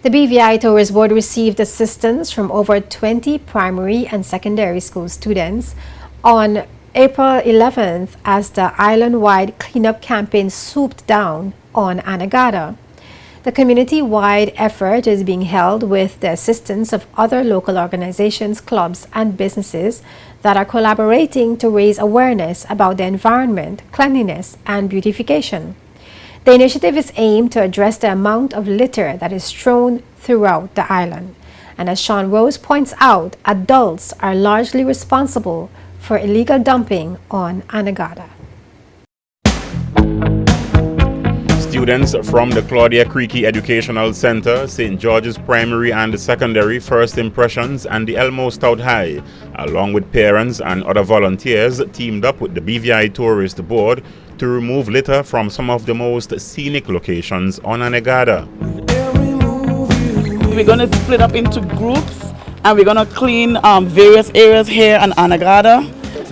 The BVI Tourist Board received assistance from over 20 primary and secondary school students on April 11th as the island-wide cleanup campaign swooped down on Anegada. The community-wide effort is being held with the assistance of other local organizations, clubs, and businesses that are collaborating to raise awareness about the environment, cleanliness, and beautification. The initiative is aimed to address the amount of litter that is strewn throughout the island. And as Sean Rose points out, adults are largely responsible for illegal dumping on Anegada. Students from the Claudia Creaky Educational Center, St. George's Primary and Secondary First Impressions, and the Elmo Stout High, along with parents and other volunteers, teamed up with the BVI Tourist Board to remove litter from some of the most scenic locations on Anegada. We're going to split up into groups and we're going to clean various areas here on Anegada.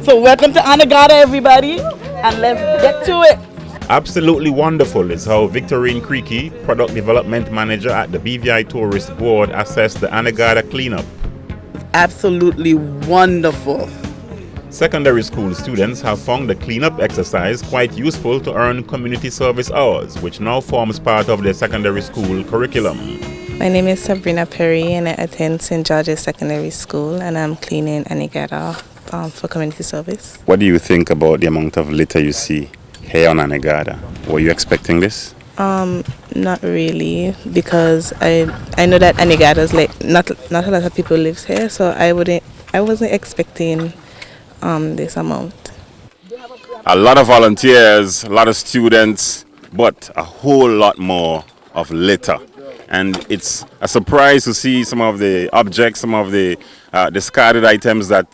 So welcome to Anegada, everybody, and let's get to it. Absolutely wonderful is how Victorine Creaky, Product Development Manager at the BVI Tourist Board, assessed the Anegada cleanup. Absolutely wonderful. Secondary school students have found the cleanup exercise quite useful to earn community service hours, which now forms part of their secondary school curriculum. My name is Sabrina Perry and I attend St. George's Secondary School and I'm cleaning Anegada for community service. What do you think about the amount of litter you see here on Anegada? Were you expecting this? Not really, because I know that Anegada is like not a lot of people lives here, so I wasn't expecting this amount. A lot of volunteers, a lot of students, but a whole lot more of litter. And it's a surprise to see some of the objects, some of the discarded items that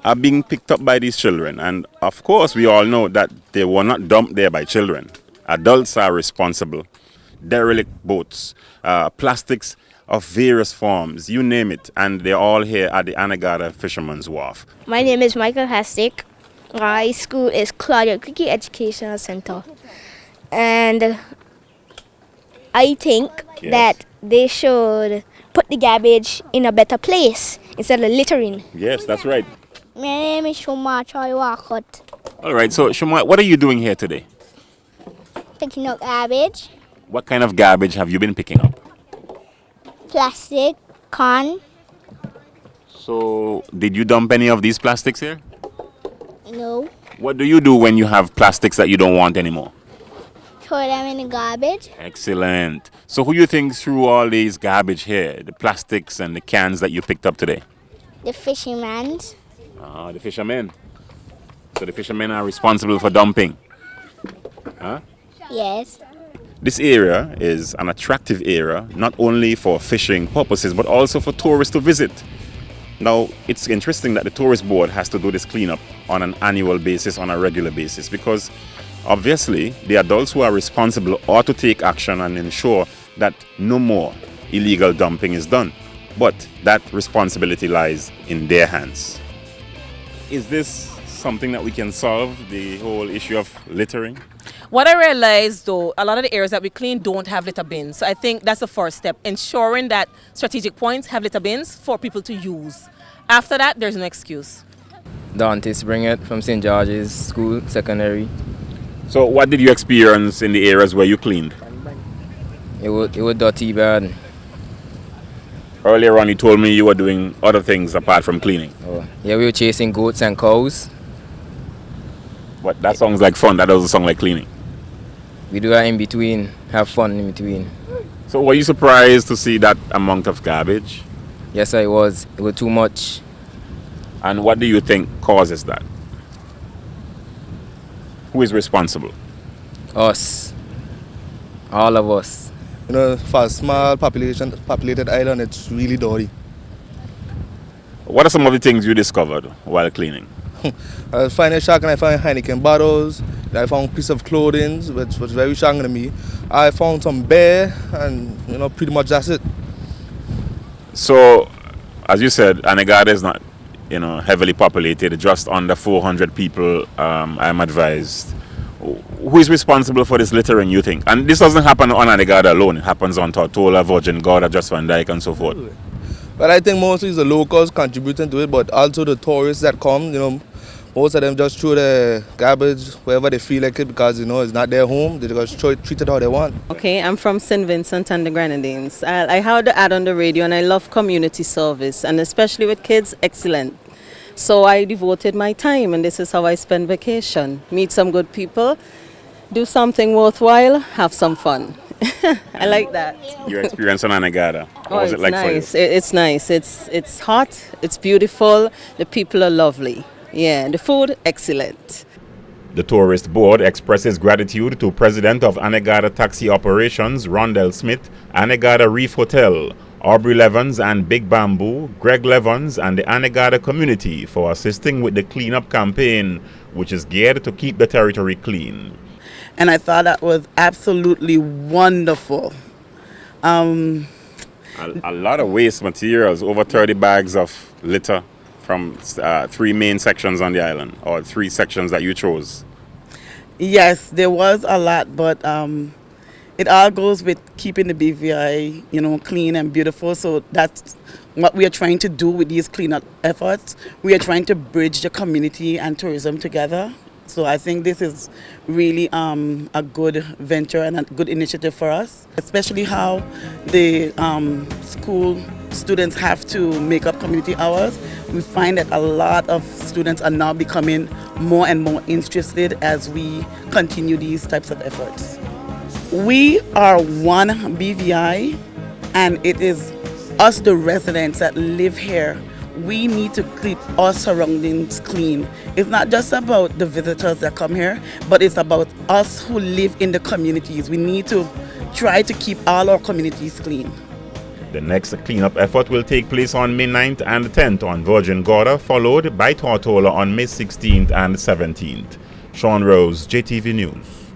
are being picked up by these children. And of course, we all know that they were not dumped there by children. Adults are responsible. Derelict boats, plastics of various forms, you name it, and they're all here at the Anegada Fisherman's Wharf. My name is Michael Hastick. My school is Claudia Creaky Educational Center. And I think that they should put the garbage in a better place instead of littering. Yes, that's right. My name is Shoma Choi Wakot. All right, so Shoma, what are you doing here today? Picking up garbage, What kind of garbage have you been picking up? plastic, can. So, did you dump any of these plastics here? No. What do you do when you have plastics that you don't want anymore? Throw them in the garbage. Excellent. So who you think threw all these garbage here, the plastics and the cans that you picked up today? The fishermen's. Ah, the fishermen. So the fishermen are responsible for dumping. Huh? Yes. This area is an attractive area, not only for fishing purposes, but also for tourists to visit. Now, it's interesting that the tourist board has to do this cleanup on an annual basis, on a regular basis, because obviously the adults who are responsible ought to take action and ensure that no more illegal dumping is done. But that responsibility lies in their hands. Is this something that we can solve, the whole issue of littering? What I realized though, a lot of the areas that we clean don't have litter bins. So I think that's the first step, ensuring that strategic points have litter bins for people to use. After that, there's no excuse. Dante's bring it from St. George's School, secondary. So what did you experience in the areas where you cleaned? It was dirty bad. Earlier on you told me you were doing other things apart from cleaning. Oh, yeah, we were chasing goats and cows. But that sounds like fun, that doesn't sound like cleaning. We do that in between, have fun in between. So were you surprised to see that amount of garbage? Yes, I was. It was too much. And what do you think causes that? Who is responsible? Us. All of us. You know, for a small populated island, it's really dirty. What are some of the things you discovered while cleaning? I find a shark and I found Heineken bottles. I found a piece of clothing, which was very shocking to me. I found some bear, and pretty much that's it. So, as you said, Anegada is not, heavily populated, just under 400 people, I'm advised. Who is responsible for this littering, you think? And this doesn't happen on Anegada alone. It happens on Tortola, Virgin Gorda, Just Van Dyke, and so forth. But I think mostly it's the locals contributing to it, but also the tourists that come, you know, most of them just throw the garbage wherever they feel like it because, you know, it's not their home. They just treat it how they want. Okay, I'm from St. Vincent and the Grenadines. I heard the ad on the radio and I love community service, and especially with kids, excellent. So I devoted my time, and this is how I spend vacation. Meet some good people, do something worthwhile, have some fun. I like that. Your experience on Anegada, what was it like nice. for you? It's nice. It's hot, it's beautiful, the people are lovely. Yeah, the food, excellent. The Tourist Board expresses gratitude to President of Anegada Taxi Operations, Rondell Smith, Anegada Reef Hotel, Aubrey Levens and Big Bamboo, Greg Levens and the Anegada community for assisting with the cleanup campaign, which is geared to keep the territory clean. And I thought that was absolutely wonderful. A lot of waste materials, over 30 bags of litter from 3 main sections on the island, or 3 sections that you chose. Yes, there was a lot, but it all goes with keeping the BVI, you know, clean and beautiful. So that's what we are trying to do with these cleanup efforts. We are trying to bridge the community and tourism together. So I think this is really a good venture and a good initiative for us, especially how the school students have to make up community hours. We find that a lot of students are now becoming more and more interested as we continue these types of efforts. We are one BVI, and it is us, the residents that live here. We need to keep our surroundings clean. It's not just about the visitors that come here, but it's about us who live in the communities. We need to try to keep all our communities clean. The next cleanup effort will take place on May 9th and 10th on Virgin Gorda, followed by Tortola on May 16th and 17th. Sean Rose, JTV News.